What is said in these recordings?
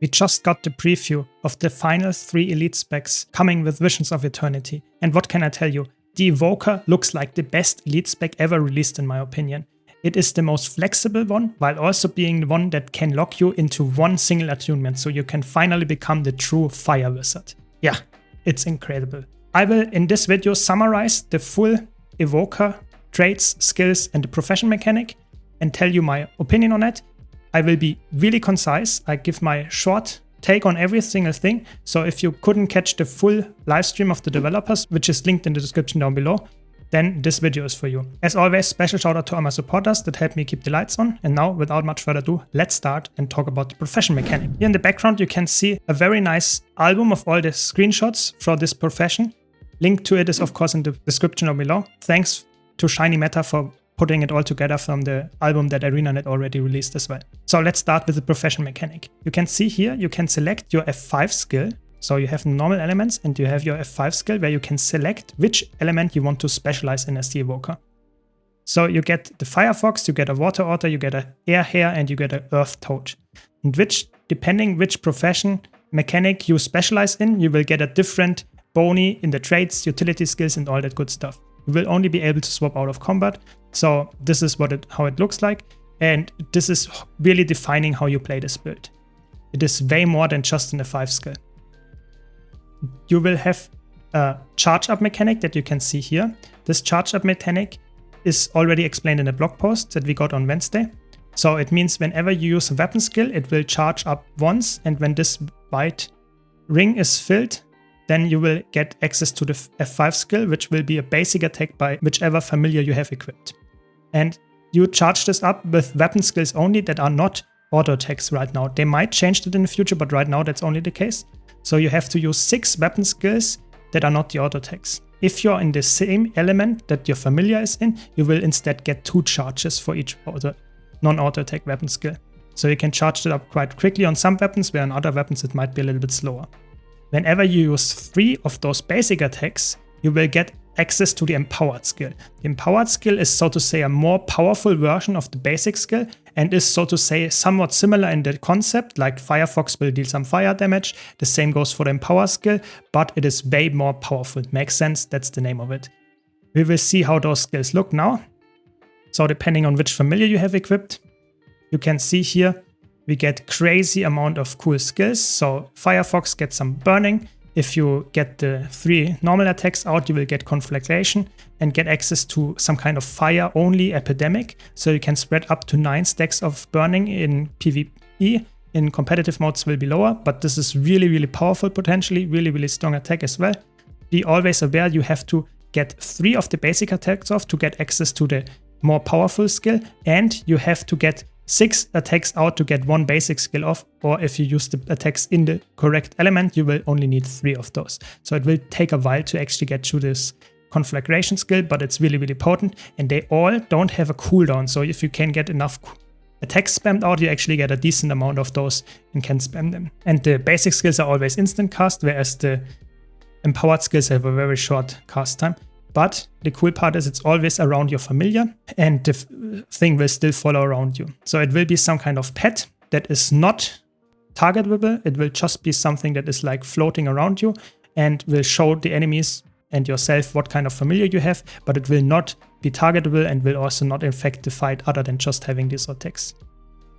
We just got the preview of the final 3 elite specs coming with Visions of Eternity. And what can I tell you? The Evoker looks like the best elite spec ever released in my opinion. It is the most flexible one, while also being the one that can lock you into one single attunement, so you can finally become the true fire wizard. Yeah, it's incredible. I will in this video summarize the full Evoker traits, skills and the profession mechanic and tell you my opinion on it. I will be really concise. I give my short take on every single thing. So if you couldn't catch the full live stream of the developers, which is linked in the description down below, then this video is for you. As always, special shout out to all my supporters that help me keep the lights on. And now, without much further ado, let's start and talk about the profession mechanic. Here in the background, you can see a very nice album of all the screenshots for this profession. Link to it is of course in the description down below. Thanks to Shiny Meta for putting it all together from the album that ArenaNet already released as well. So let's start with the profession mechanic. You can see here, you can select your F5 skill. So you have normal elements and you have your F5 skill where you can select which element you want to specialize in as the Evoker. So you get the Firefox, you get a Water Otter, you get a Air Hare and you get an Earth Toad. And depending which profession mechanic you specialize in, you will get a different boni in the traits, utility skills and all that good stuff. You will only be able to swap out of combat. So this is how it looks like. And this is really defining how you play this build. It is way more than just an F5 skill. You will have a charge up mechanic that you can see here. This charge up mechanic is already explained in a blog post that we got on Wednesday. So it means whenever you use a weapon skill, it will charge up once. And when this white ring is filled, then you will get access to the F5 skill, which will be a basic attack by whichever familiar you have equipped. And you charge this up with weapon skills only that are not auto attacks right now. They might change that in the future, but right now that's only the case. So you have to use 6 weapon skills that are not the auto attacks. If you're in the same element that your familiar is in, you will instead get 2 charges for each non-auto attack weapon skill. So you can charge it up quite quickly on some weapons, where on other weapons it might be a little bit slower. Whenever you use 3 of those basic attacks, you will get access to the empowered skill. The empowered skill is, so to say, a more powerful version of the basic skill and is, so to say, somewhat similar in the concept, like Firefox will deal some fire damage. The same goes for the empower skill, but it is way more powerful. Makes sense, that's the name of it. We will see how those skills look now. So depending on which familiar you have equipped, you can see here, we get crazy amount of cool skills. So Firefox gets some burning. If you get the 3 normal attacks out, you will get conflagration and get access to some kind of fire-only epidemic. So you can spread up to 9 stacks of burning in PvE. In competitive modes will be lower, but this is really, really powerful potentially, really, really strong attack as well. Be always aware you have to get 3 of the basic attacks off to get access to the more powerful skill, and you have to get 6 attacks out to get 1 basic skill off, or if you use the attacks in the correct element, you will only need 3 of those. So it will take a while to actually get through this conflagration skill, but it's really, really potent, and they all don't have a cooldown. So if you can get enough attacks spammed out, you actually get a decent amount of those and can spam them. And the basic skills are always instant cast, whereas the empowered skills have a very short cast time. But the cool part is it's always around your familiar and the thing will still follow around you. So it will be some kind of pet that is not targetable. It will just be something that is like floating around you and will show the enemies and yourself what kind of familiar you have, but it will not be targetable and will also not infect the fight other than just having these attacks.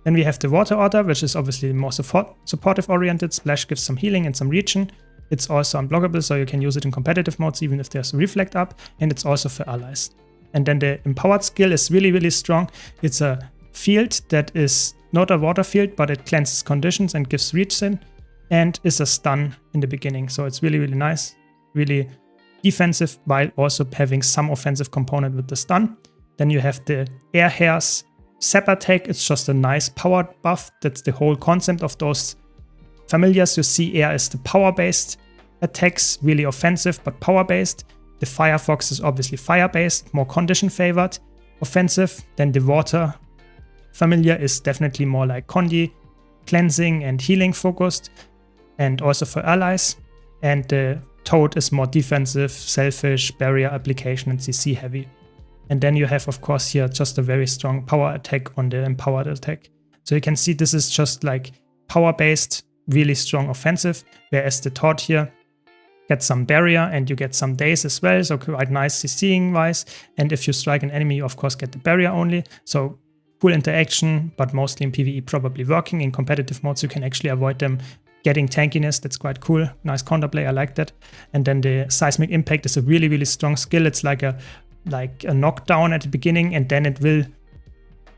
Then we have the Water Otter, which is obviously more supportive oriented. Splash gives some healing and some regen. It's also unblockable, so you can use it in competitive modes even if there's a reflect up, and it's also for allies. And then the empowered skill is really, really strong. It's a field that is not a water field, but it cleanses conditions and gives regen, and is a stun in the beginning. So it's really, really nice, really defensive, while also having some offensive component with the stun. Then you have the Air Hare's Zap attack. It's just a nice power buff. That's the whole concept of those familiars. You see Air is the power-based attacks, really offensive but power-based. The Firefox is obviously fire-based, more condition-favored, offensive. Then the Water familiar is definitely more like Condi, cleansing and healing focused, and also for allies. And the Toad is more defensive, selfish, barrier application, and CC heavy. And then you have, of course, here just a very strong power attack on the empowered attack. So you can see this is just like power-based really strong offensive, whereas the Taught here get some barrier and you get some daze as well, so quite nice CCing wise. And if you strike an enemy, you of course get the barrier only, so cool interaction, but mostly in PvE probably working. In competitive modes you can actually avoid them getting tankiness. That's quite cool. Nice counterplay, I like that. And then the seismic impact is a really, really strong skill. It's like a knockdown at the beginning, and then it will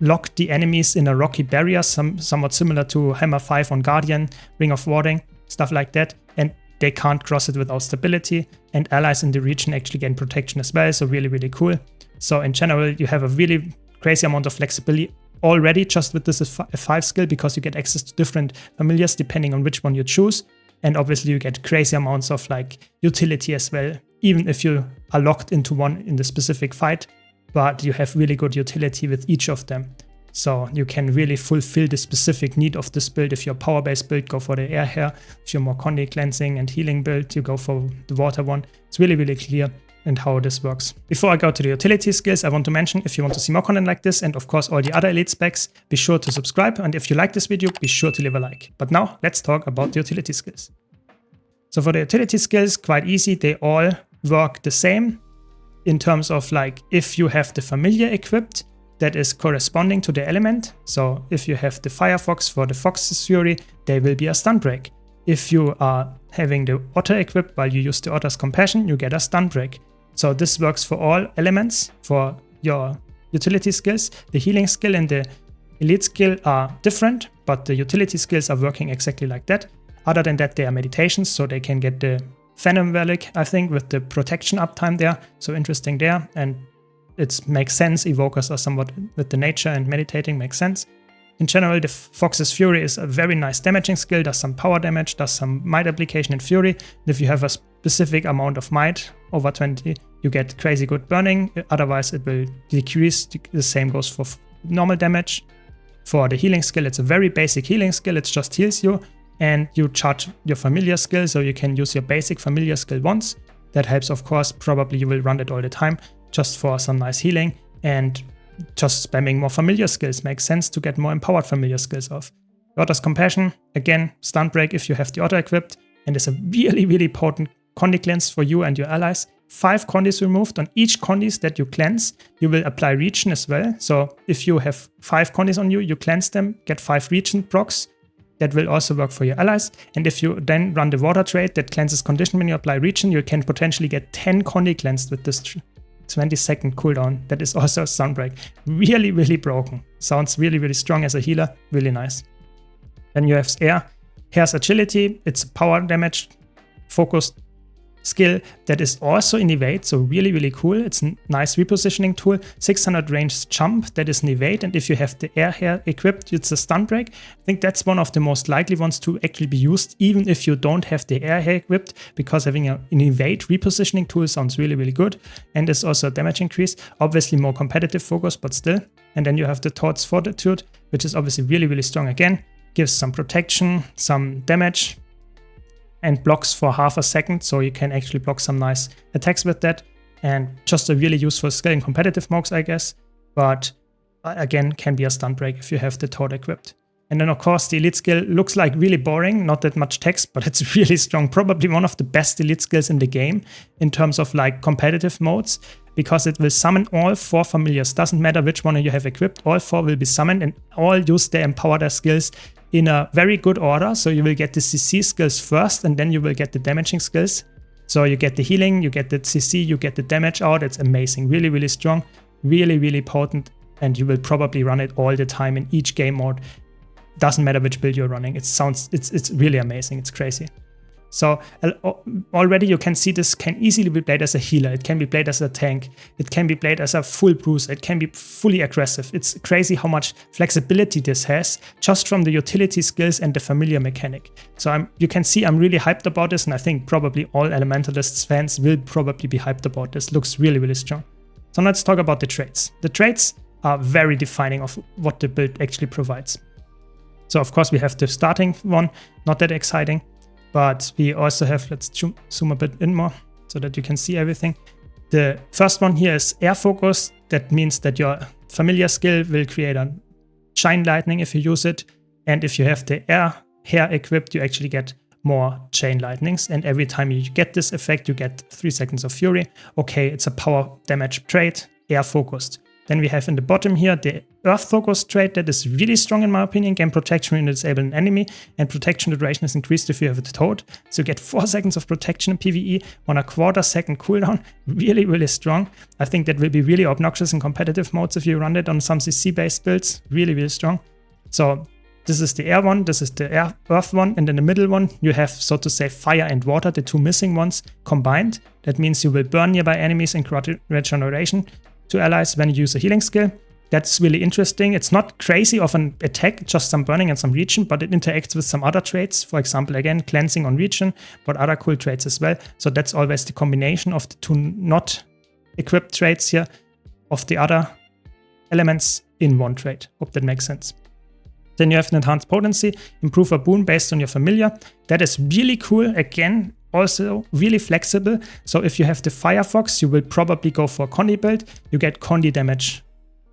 lock the enemies in a rocky barrier, somewhat similar to Hammer 5 on Guardian, Ring of Warding, stuff like that. And they can't cross it without stability, and allies in the region actually gain protection as well, so really, really cool. So in general, you have a really crazy amount of flexibility already just with this F5 skill, because you get access to different familiars depending on which one you choose. And obviously you get crazy amounts of like utility as well, even if you are locked into one in the specific fight, but you have really good utility with each of them. So you can really fulfill the specific need of this build. If you're a power-based build, go for the air hair. If you're more condi cleansing and healing build, you go for the water one. It's really, really clear and how this works. Before I go to the utility skills, I want to mention, if you want to see more content like this and of course all the other elite specs, be sure to subscribe. And if you like this video, be sure to leave a like. But now let's talk about the utility skills. So for the utility skills, quite easy. They all work the same in terms of like, if you have the familiar equipped, that is corresponding to the element. So if you have the Firefox for the Fox's Fury, they will be a stun break. If you are having the Otter equipped while you use the Otter's Compassion, you get a stun break. So this works for all elements for your utility skills. The healing skill and the elite skill are different, but the utility skills are working exactly like that. Other than that, they are meditations, so they can get the Phantom Relic, I think, with the protection uptime there. So interesting there. And it makes sense. Evokers are somewhat with the nature, and meditating makes sense. In general, the Fox's Fury is a very nice damaging skill, does some power damage, does some might application in Fury. And if you have a specific amount of might, over 20, you get crazy good burning. Otherwise, it will decrease. The same goes for normal damage. For the healing skill, it's a very basic healing skill. It just heals you, and you charge your familiar skill, so you can use your basic familiar skill once. That helps, of course. Probably you will run it all the time, just for some nice healing, and just spamming more familiar skills makes sense to get more empowered familiar skills off. Otter's Compassion, again, stun break if you have the Otter equipped, and is a really, really potent condi cleanse for you and your allies. 5 condis removed. On each condis that you cleanse, you will apply regen as well. So if you have 5 condis on you, you cleanse them, get 5 regen procs. That will also work for your allies. And if you then run the water trait that cleanses condition when you apply regen, you can potentially get 10 condi cleansed with this 20-second cooldown. That is also a stun break. Really, really broken. Sounds really, really strong as a healer. Really nice. Then you have air. Hair's agility. It's a power damage focused skill that is also in evade, so really, really cool. It's a nice repositioning tool. 600 range jump, that is an evade, and if you have the air hair equipped, it's a stun break. I think that's one of the most likely ones to actually be used, even if you don't have the air hair equipped, because having an evade repositioning tool sounds really, really good, and it's also a damage increase. Obviously more competitive focus, but still. And then you have the Taut's Fortitude, which is obviously really, really strong again. Gives some protection, some damage, and blocks for half a second, so you can actually block some nice attacks with that. And just a really useful skill in competitive modes, I guess. But again, can be a stun break if you have the Taut equipped. And then of course the elite skill looks like really boring, not that much text, but it's really strong. Probably one of the best elite skills in the game in terms of like competitive modes, because it will summon all 4 familiars. Doesn't matter which one you have equipped, all 4 will be summoned and all use their empowered skills in a very good order. So you will get the CC skills first, and then you will get the damaging skills. So you get the healing, you get the CC, you get the damage out. It's amazing. Really, really strong. Really, really potent. And you will probably run it all the time in each game mode. Doesn't matter which build you're running. It's really amazing. It's crazy. So already you can see this can easily be played as a healer. It can be played as a tank. It can be played as a full bruiser. It can be fully aggressive. It's crazy how much flexibility this has just from the utility skills and the familiar mechanic. So you can see I'm really hyped about this, and I think probably all Elementalists fans will probably be hyped about this. Looks really, really strong. So let's talk about the traits. The traits are very defining of what the build actually provides. So of course we have the starting one, not that exciting. But we also have, let's zoom a bit in more so that you can see everything. The first one here is air focus. That means that your familiar skill will create a shine lightning if you use it. And if you have the air hair equipped, you actually get more chain lightnings, and every time you get this effect, you get 3 seconds of fury. Okay, it's a power damage trait, air focused. Then we have in the bottom here the earth focused trait that is really strong in my opinion. Gain protection when you disable an enemy, and protection duration is increased if you have it toad. So you get 4 seconds of protection in PvE on a 1/4 second cooldown. Really, really strong. I think that will be really obnoxious in competitive modes if you run it on some CC based builds. Really, really strong. So this is the air one, this is the earth one, and in the middle one you have, so to say, fire and water, the 2 missing ones combined. That means you will burn nearby enemies and grant regeneration to allies when you use a healing skill. That's really interesting. It's not crazy of an attack, just some burning and some regen, but it interacts with some other traits. For example, again, cleansing on regen, but other cool traits as well. So that's always the combination of the 2 not equipped traits here of the other elements in one trait. Hope that makes sense. Then you have an enhanced potency, improve a boon based on your familiar. That is really cool. Again, also really flexible. So if you have the Firefox, you will probably go for a Condi build. You get Condi damage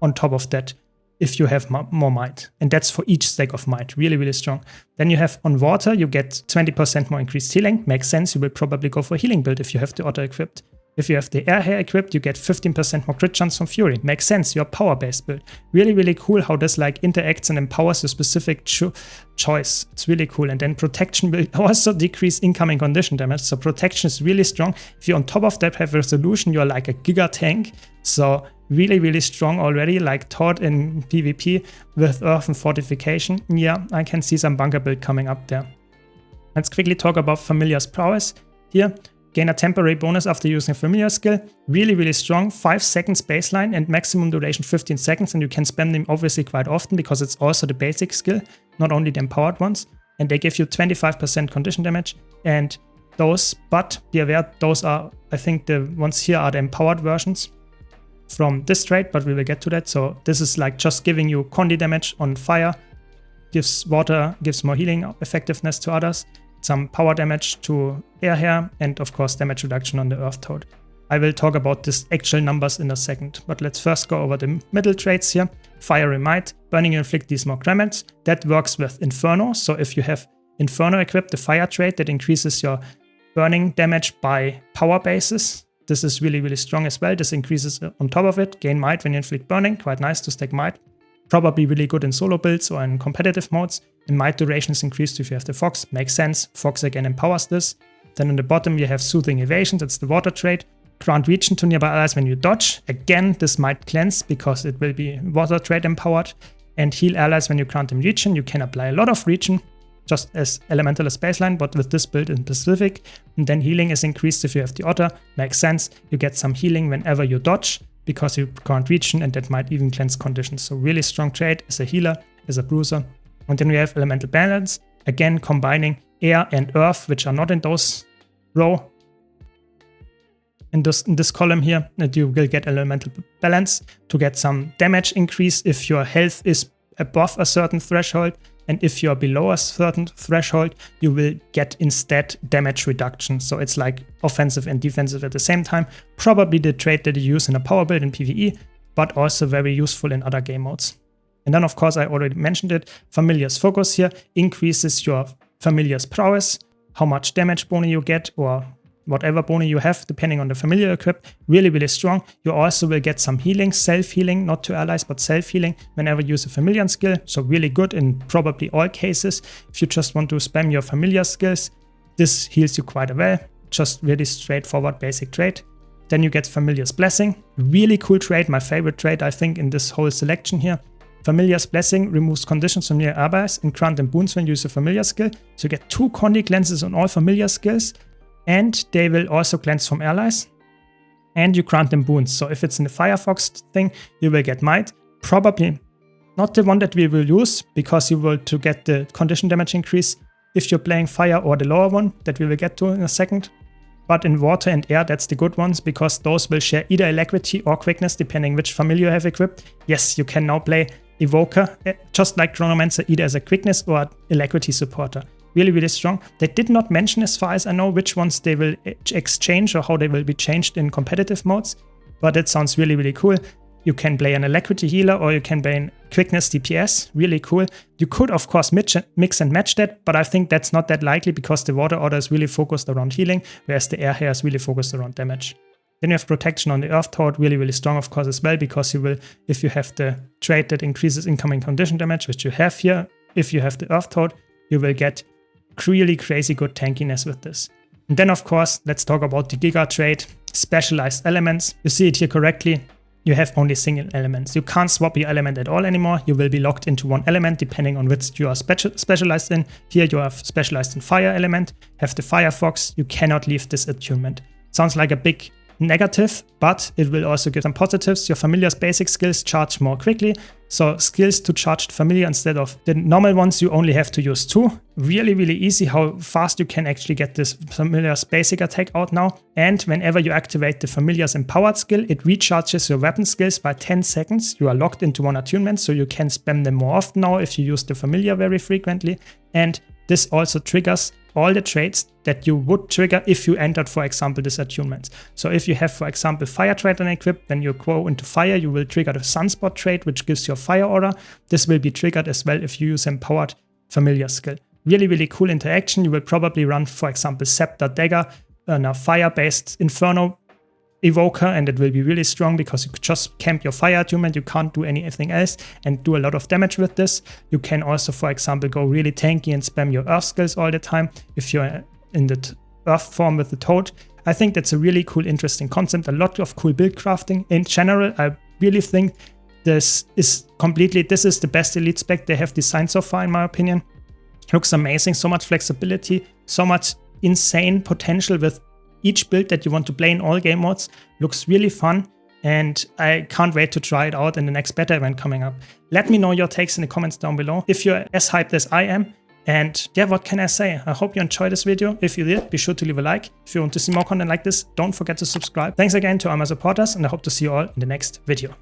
on top of that if you have more might. And that's for each stack of might. Really, really strong. Then you have on water, you get 20% more increased healing. Makes sense. You will probably go for a healing build if you have the auto equipped. If you have the air hair equipped, you get 15% more crit chance from Fury. Makes sense, you're a power-based build. Really, really cool how this like interacts and empowers your specific choice. It's really cool. And then protection will also decrease incoming condition damage. So protection is really strong. If you on top of that have resolution, you're like a giga tank. So really, really strong already, like taught in PvP with earth and fortification. Yeah, I can see some bunker build coming up there. Let's quickly talk about Familiar's prowess here. Gain a temporary bonus after using a familiar skill. Really, really strong. 5 seconds baseline and maximum duration 15 seconds. And you can spam them obviously quite often because it's also the basic skill, not only the empowered ones. And they give you 25% condition damage. And those, but be aware, those are, I think the ones here are the empowered versions from this trait, but we will get to that. So this is like just giving you Condi damage on fire, gives water, gives more healing effectiveness to others. Some power damage to air hair, and of course damage reduction on the earth toad. I will talk about these actual numbers in a second, but let's first go over the middle traits here. Fiery Might, burning you inflict these more damage. That works with Inferno, so if you have Inferno equipped, the fire trait that increases your burning damage by power basis. This is really, really strong as well. This increases on top of it. Gain Might when you inflict burning, quite nice to stack Might. Probably really good in solo builds or in competitive modes. And might duration is increased if you have the Fox. Makes sense. Fox again empowers this. Then on the bottom you have Soothing Evasion. That's the water trait. Grant regen to nearby allies when you dodge. Again, this might cleanse because it will be water trait empowered. And heal allies when you grant them regen. You can apply a lot of regen, just as elementalist baseline, but with this build in specific. And then healing is increased if you have the otter. Makes sense. You get some healing whenever you dodge, because you can't regen, and that might even cleanse conditions. So really strong trait as a healer, as a bruiser. And then we have elemental balance, again combining air and earth, which are not in those row. In this column here, that you will get elemental balance to get some damage increase if your health is above a certain threshold, and if you're below a certain threshold, you will get instead damage reduction. So it's like offensive and defensive at the same time. Probably the trait that you use in a power build in PvE, but also very useful in other game modes. And then of course I already mentioned it, Familiar's Focus here increases your Familiar's prowess, how much damage bonus you get, or whatever bonus you have, depending on the familiar equipped. Really, really strong. You also will get some healing, self-healing, not to allies, but self-healing whenever you use a familiar skill. So really good in probably all cases. If you just want to spam your familiar skills, this heals you quite well. Just really straightforward basic trait. Then you get Familiar's Blessing. Really cool trait, my favorite trait, I think, in this whole selection here. Familiar's Blessing removes conditions from near allies and grant them boons when you use a familiar skill. So you get 2 Condi cleanses on all familiar skills, and they will also cleanse from allies. And you grant them boons. So if it's in the Firefox thing, you will get Might. Probably not the one that we will use, because you will to get the condition damage increase if you're playing fire, or the lower one that we will get to in a second. But in water and air, that's the good ones, because those will share either alacrity or quickness, depending which familiar you have equipped. Yes, you can now play Evoker, just like Chronomancer, either as a quickness or alacrity supporter. Really, really strong. They did not mention, as far as I know, which ones they will exchange or how they will be changed in competitive modes, but it sounds really, really cool. You can play an alacrity healer or you can play an quickness DPS, really cool. You could of course mix and match that, but I think that's not that likely because the water order is really focused around healing, whereas the air hair is really focused around damage. Then you have protection on the earth toad, really strong of course as well, because you will, if you have the trait that increases incoming condition damage, which you have here, if you have the earth toad, you will get really crazy good tankiness with this. And then of course, let's talk about the Giga trait, specialized elements. You see it here correctly. You have only single elements. You can't swap your element at all anymore. You will be locked into one element depending on which you are specialized in. Here you have specialized in fire element, have the Firefox. You cannot leave this attunement. Sounds like a big negative, but it will also give some positives. Your familiar's basic skills charge more quickly. So skills to charge familiar instead of the normal ones, you only have to use 2. Really easy how fast you can actually get this familiar's basic attack out now. And whenever you activate the familiar's empowered skill, it recharges your weapon skills by 10 seconds. You are locked into one attunement, so you can spam them more often now if you use the familiar very frequently. And this also triggers all the traits that you would trigger if you entered, for example, this attunement. So if you have, for example, fire trait unequipped, when you go into fire, you will trigger the sunspot trait, which gives you a fire aura. This will be triggered as well if you use empowered familiar skill. Really cool interaction. You will probably run, for example, Scepter Dagger and a fire-based Inferno Evoker, and it will be really strong because you could just camp your fire attunement, you can't do anything else, and do a lot of damage with this. You can also, for example, go really tanky and spam your earth skills all the time if you're in the earth form with the toad. I think that's a really cool, interesting concept. A lot of cool build crafting. In general, I really think this is the best elite spec they have designed so far, in my opinion. Looks amazing, so much flexibility, so much insane potential with each build that you want to play in all game modes. Looks really fun, and I can't wait to try it out in the next beta event coming up. Let me know your takes in the comments down below if you're as hyped as I am. And yeah, what can I say? I hope you enjoyed this video. If you did, be sure to leave a like. If you want to see more content like this, don't forget to subscribe. Thanks again to all my supporters, and I hope to see you all in the next video.